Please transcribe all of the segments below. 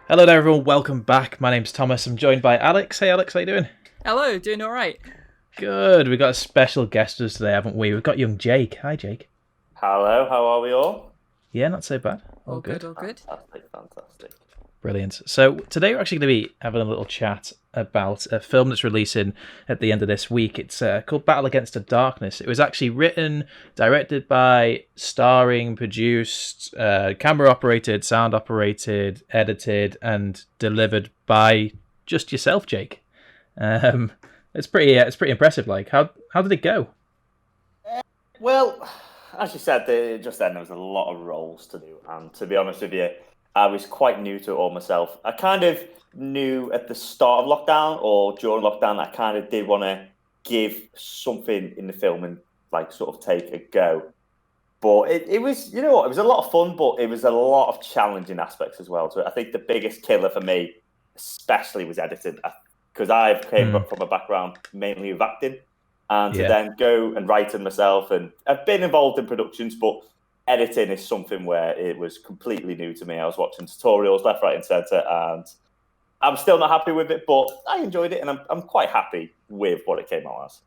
Hello there, everyone. Welcome back. My name's Thomas. I'm joined by Alex. Hey, Alex, how you doing? Hello, doing all right. Good. We've got a special guest with us today, haven't we? We've got young Jake. Hi, Jake. Hello, how are we all? Yeah, not so bad. All All good, good. all good. Fantastic, fantastic. Brilliant. So today we're actually going to be having a little chat about a film that's releasing at the end of this week. It's called Battle Against the Darkness. It was actually written, directed by, starring, produced, camera operated, sound operated, edited, and delivered by just yourself, Jake. Um, it's pretty impressive. Like, how did it go? Well, as you said, just then there was a lot of roles to do, and to be honest with you, I was quite new to it all myself. I kind of knew at the start of lockdown or during lockdown, I kind of did want to give something in the film and like sort of take a go. But it was, you know what, it was a lot of fun, but it was a lot of challenging aspects as well. So I think the biggest killer for me, especially, was editing, because I've came Hmm. from a background mainly of acting, and to Yeah. then go and write it myself, and I've been involved in productions, but editing is something where it was completely new to me. I was watching tutorials left, right, and centre, and I'm still not happy with it, but I enjoyed it, and I'm quite happy with what it came out as.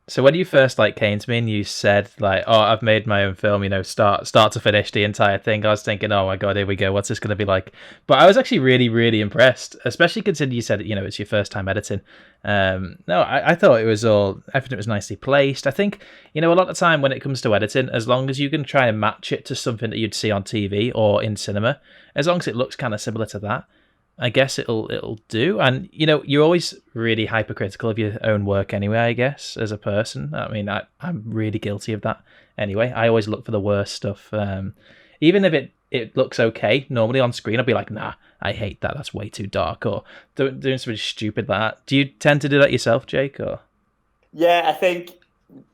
So when you first came to me and you said "Oh, I've made my own film," start to finish the entire thing, I was thinking, "Oh my god, here we go. What's this going to be like?" But I was actually really, really impressed, especially considering you said it's your first time editing. No, I thought it was all everything was nicely placed. I think a lot of time when it comes to editing, as long as you can try and match it to something that you'd see on TV or in cinema, as long as it looks kind of similar to that, I guess it'll do. And you're always really hypercritical of your own work anyway, I guess, as a person. I mean, I'm really guilty of that anyway. I always look for the worst stuff. Even if it looks okay normally on screen, I'll be like, nah, I hate that. That's way too dark. Or doing something stupid like that. Do you tend to do that yourself, Jake? Or Yeah, I think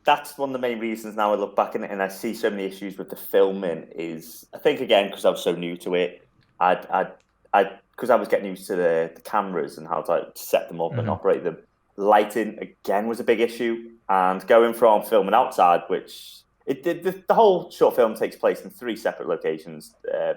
that's one of the main reasons now I look back in it and I see so many issues with the filming is I think again because I was so new to it, because I was getting used to the cameras and how to set them up and Mhm. operate them. Lighting again was a big issue, and going from filming outside, which it did the whole short film takes place in three separate locations: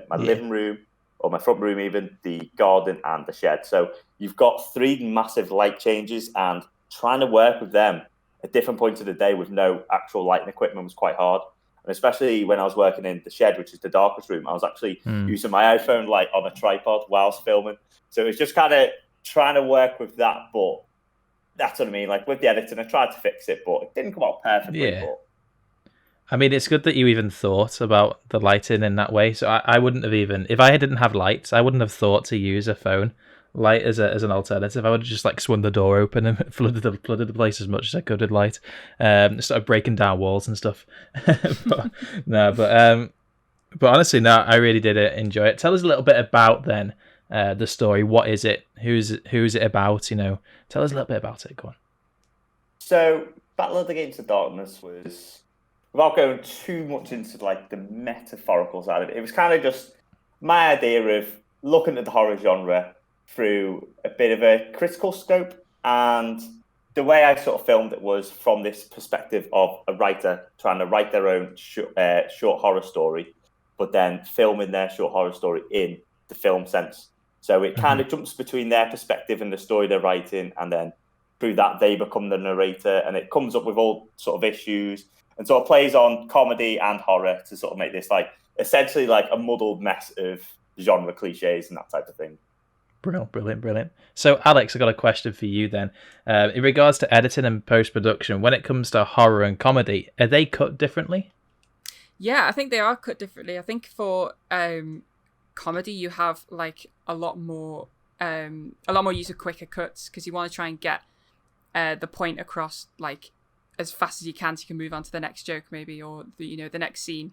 my Yeah. living room, or my front room, even the garden and the shed. So you've got three massive light changes, and trying to work with them at different points of the day with no actual lighting equipment was quite hard. And especially when I was working in the shed, which is the darkest room, I was actually Mm. using my iPhone like on a tripod whilst filming. So it was just kind of trying to work with that. But that's what I mean. Like with the editing, I tried to fix it, but it didn't come out perfectly. Yeah. But I mean, it's good that you even thought about the lighting in that way. So I wouldn't have even, if I didn't have lights, I wouldn't have thought to use a phone light as an alternative. I would have just swung the door open and flooded the place as much as I could with light. Started breaking down walls and stuff. but, no, but honestly, no, I really did enjoy it. Tell us a little bit about then the story. What is it? Who's it about? Tell us a little bit about it. Go on. so Battle Against the Darkness was, without going too much into like the metaphorical side of it, it was kind of just my idea of looking at the horror genre through a bit of a critical scope. And the way I sort of filmed it was from this perspective of a writer trying to write their own short horror story, but then filming their short horror story in the film sense. So it kind Mhm. of jumps between their perspective and the story they're writing, and then through that they become the narrator, and it comes up with all sort of issues, and so it plays on comedy and horror to sort of make this like essentially like a muddled mess of genre cliches and that type of thing. Brilliant, brilliant, brilliant. So, Alex, I got a question for you then. In regards to editing and post production, when it comes to horror and comedy, are they cut differently? Yeah, I think they are cut differently. I think for comedy, you have like a lot more use of quicker cuts because you want to try and get the point across like as fast as you can, so you can move on to the next joke maybe or the next scene.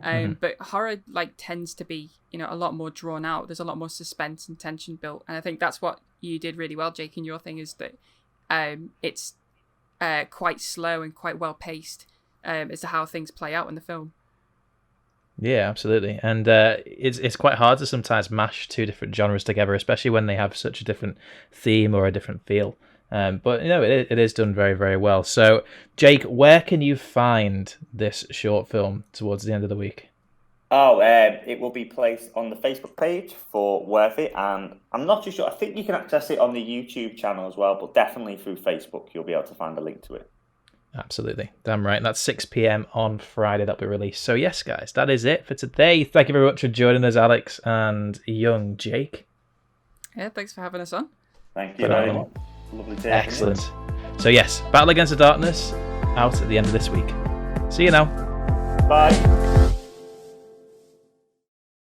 Hmm. But horror like tends to be a lot more drawn out. There's a lot more suspense and tension built, and I think that's what you did really well, Jake. In your thing is that it's quite slow and quite well paced as to how things play out in the film. Yeah, absolutely. And it's quite hard to sometimes mash two different genres together, especially when they have such a different theme or a different feel. But it is done very, very well. So, Jake, where can you find this short film towards the end of the week? Oh, it will be placed on the Facebook page for Worthit, and I'm not too sure. I think you can access it on the YouTube channel as well, but definitely through Facebook, you'll be able to find a link to it. Absolutely. Damn right. And that's 6 p.m. on Friday that'll be released. So yes, guys, that is it for today. Thank you very much for joining us, Alex and young Jake. Yeah, thanks for having us on. Thank you very much. Lovely to hear. Excellent. So yes, Battle Against the Darkness out at the end of this week. See you now. Bye.